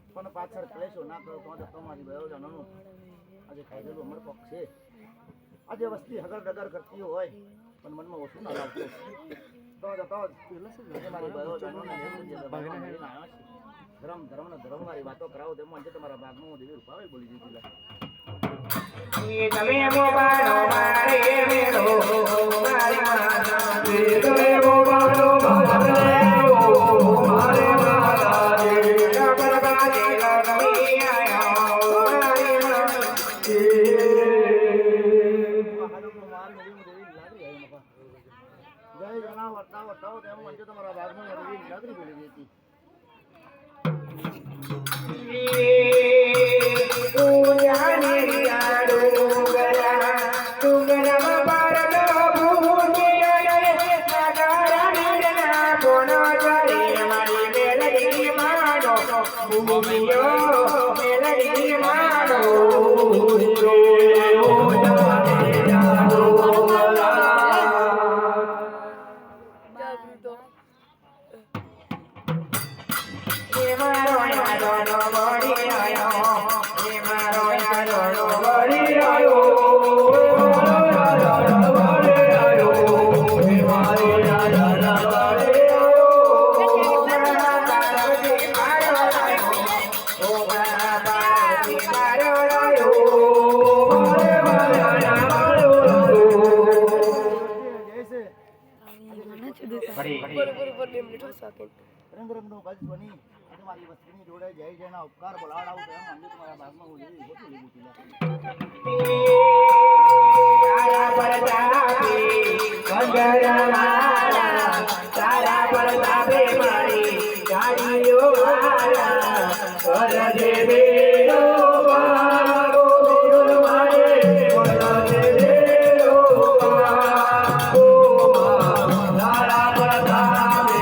પણ પાછળ કલેશો ના કરો તો તમારી બયોજનનું આજે ખાધેલું અમર પક્ષ છે. આજે વસ્તી હગર ડગર કરતી હોય પણ મનમાં ઓછું ના લાવતું તો મારી બયોજનોને ધર્મ ધર્મ વાળી વાતો કરાવો તેમ આજે તમારા ભાગમાં હું દેવી રૂપાવે બોલી દીધી તમે મોબાઈલો મારે મેળો મારી માતા તમે મોબાઈલો મારે મારે માતા જય જણા વર્તાવો તેમ મંજે તમારા ભાગમાં નગરી બોલી હતી. રંગરંગનો કલ્પ બની તમારી વસ્તીની જોડે જય જયના ઉપકાર બોલાવડાવું તેમ મંજે તમારા ભાગમાં હું લેવી હોતી લીધી તારા પરતાપી કંગરવાલા તારા પરતાપે મારી ગાડીઓ વાલા કરજે બેડો વાગો બેડો મારે કરજે બેડો વાગો તારા પરતાપે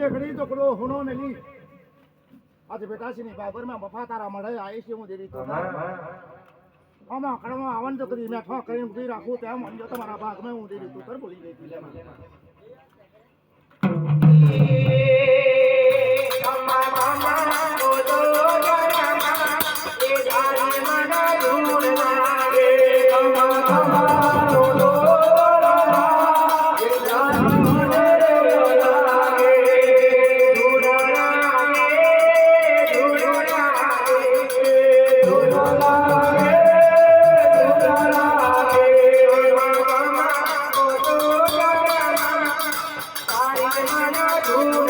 ઘડી તો કડો હુનો ને લી આજે બેટાસી ની બાબર માં બફા તારા મળે આઈ છે હું દેરી તો આમાં કડવા આવન તો કરી મે ઠો કરીને ઉધી રાખું તેમ અંજો તમારા ભાગ માં હું દેરી તો તર બોલી ગઈ લે અમ્મા મામા બોલો રામા એ ધારી મના ધૂળ લાગે અમ્મા મામા બોલો Oh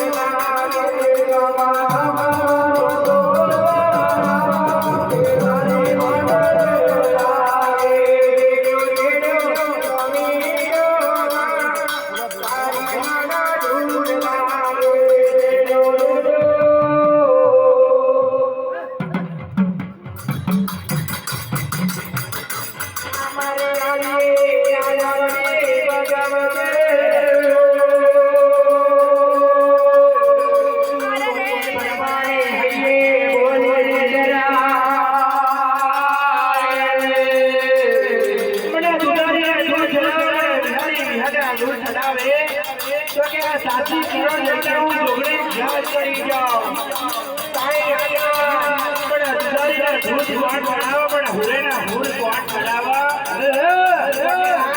કોણ ચડાવો પણ હુરે ના હુર કોણ ચડાવો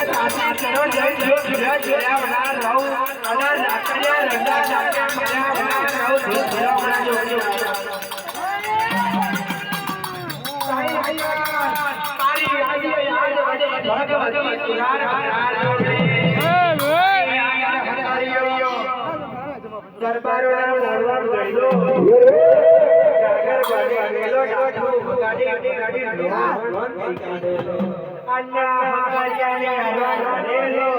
સાસી કરો જય જો ધીરા ધીરા બના રહું અને લાકડિયા રંગા ચાકા કર્યા બના રહું ધીરા ધીરા બના જો તારી આજી યાદ ભગવતી તુલાર હરાર દરબારોના મોરવાડ ગઈલો જાગર બાગે ગઈલો ડાઢો ગાડી ગાડી લોન કાઢેલો અન્ના હારિયાને હરાર ભરેલો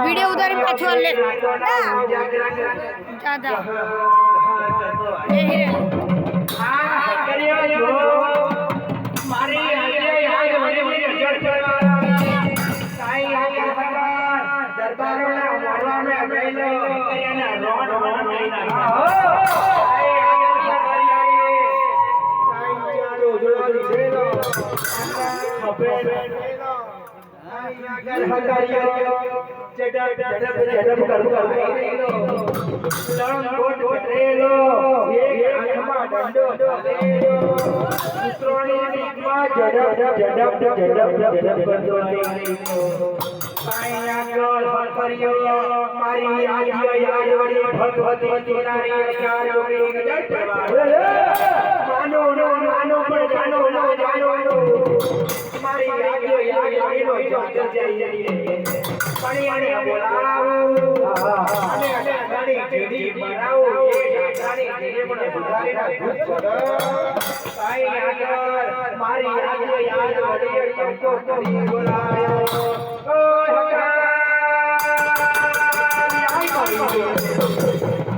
वीडियो उधर ही पाछो ले ज्यादा यही रे આ કર્યો જો મારી આજે યાદ વળી વળી અજર સાઈ આગળ ભગવાન દરબારોના મોરવાને ગઈલો કર્યાના રોડ રોડ લઈને સાઈ આગળ ભગવાન સાઈ ચારો જોડો લીધેલો ખબે હકારિયો જડપ કરતો લણ કોટ રેલો એક આંખમાં ડંડો ઉતરોણી બીકમાં જડપ કરતો સાઈ આગળ હકારિયો મારી આજી યાદ વળી ભગવતી તુલારી ચારો ગજર માનો પણ જાનો મારી આજી યાદ વળી જોત જઈએ પાણી બોલાવો અને ગાડી જેડી બનાવો એ ગાડી જેડી પણ ગુજારીના ભૂત છોડો સાઈ આગળ મારી આજી યાદ વળી ટંકો કરી બોલાયો ઓ હકા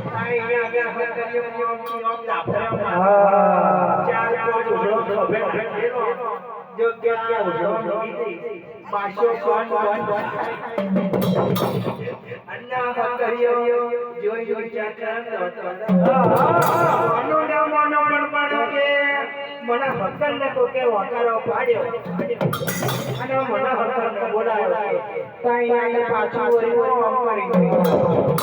સાઈ આગળ હકરિયો નોમ લાફરા ચાર કોટ ઉડો ખબે જો કે ઉડો નોકી પાછો કોણ અન્ના હકરિયો જોઈ ચાર મનો પણ કે મને હકર ને કોકે વકારો પાડ્યો અને મને હકર ને બોલાયો સાઈ આગળ પાછું વળ્યો આમ કરી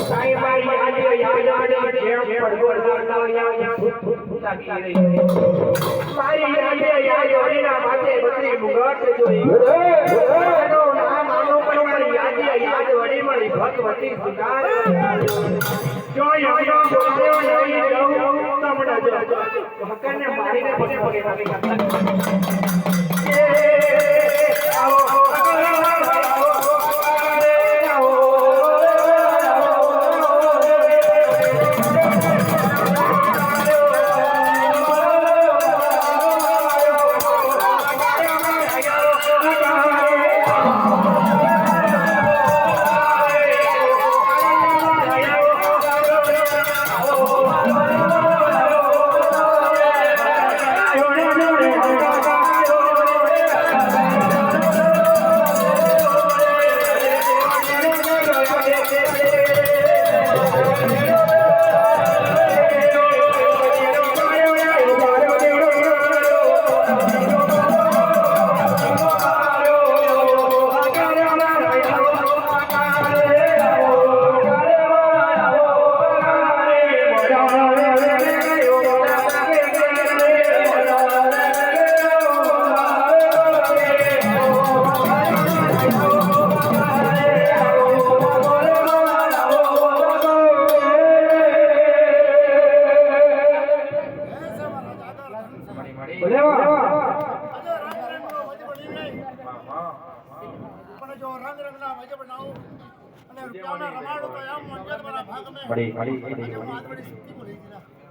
સાઈ મારી આજે યાદ જેમ પડગોળ લાગતો યા લાગી રહી મારી આજે યાદ વળીના માથે બત્રી મુગટ જોઈ નામ પણ મારી યાદ વળી મળી ભગવતી સુધાર જો યો બોલ્યો નહીં જાઉં તમડા જો હકરને મારીને પગે પગે નાખી આવો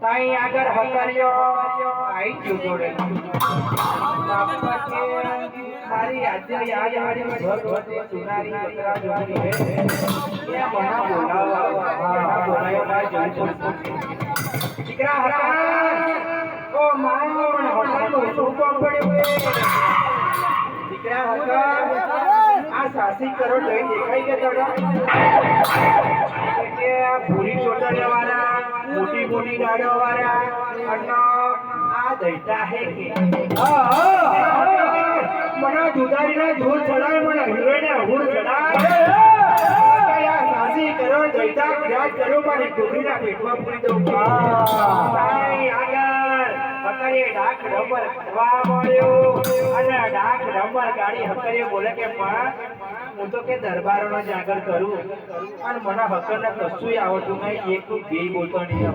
તાઈ આગળ હકારિયો આઈ જોડે બાપા કે મારી આજે યાદ આવી ભગવતી સુનારી બકરા જોડી હે કે મના બોલાયો ભાઈ જોઈ દીકરા હકા ઓ મારો હોટલનો સુકો પડ્યો દીકરા હકા આ સાસી કરો જોઈ દેખાઈ ગયા કે પૂરી ચોટલે વાળા મોટી મોટી ગાડો વાળા અન્નો આ દઈતા હે કે મને દુધારીના દૂધ ચડાય મને હીરોને હુર ચડાય કયા સાસી કરો દઈતા યાદ કરો મારી ડોકરીના પેટમાં પૂરી દઉં સાઈ આગળ પકડીએ ડાક રબર ખાવા મળ્યો અને ડાક રબર ગાડી હકરીએ બોલે કે માં હું તો કે દરબારોનો જાગર કરું અને મને હકરને કશું આવડતું નહીં એક તું બે બોલતો નહીં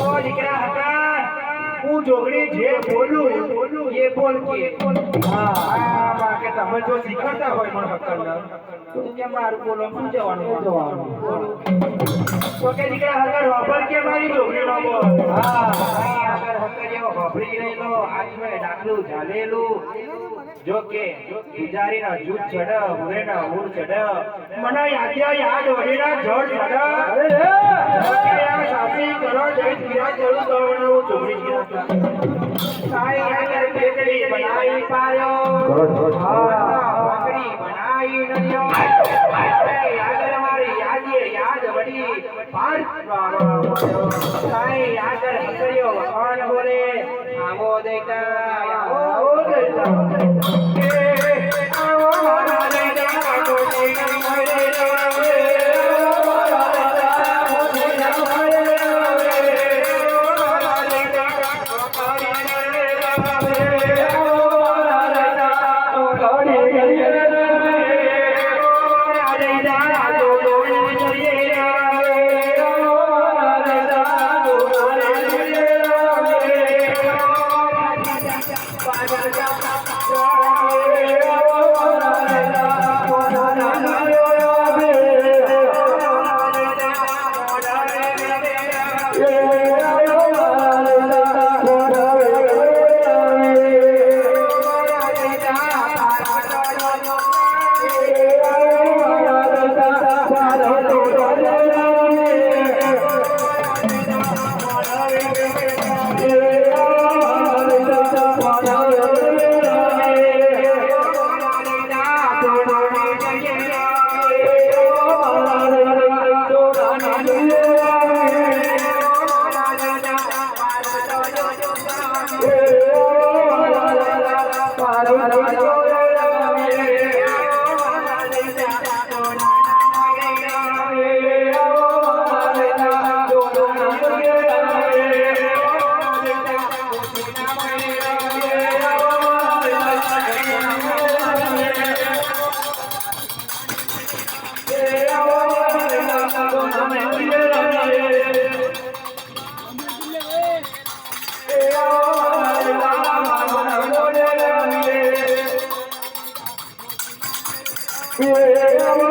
ઓ દીકરા હકર હું જોગડી જે બોલું એ બોલ કે હા માં કે તમે જો શીખવતા હોય મને હકરને તો કે મારું બોલો શું જવાનું તો કે દીકરા હકર વાપર કે મારી જોગડી નો બોલ હા હકર હકરિયો વાપરી રહેલો હાથમાં ડાકલું ઝાલેલું જો કે ગુજારીના જૂઠ ચડ હુરેના હુર ચડ મને યાદ વડીના જળ ચડ કે આ સાસી કરો જઈ પીરા ચડું તો મને હું જોગડી ગયો સાઈ આગળ બેકડી બનાવી પાયો બકરી બનાવી નયો આગળ મારી યાદ વડી પાર સાઈ આગળ હકરિયો વખાણ બોલે આવો દેતા આવો દેતા આવો મારા દેતા કોઈ મરે Yeah.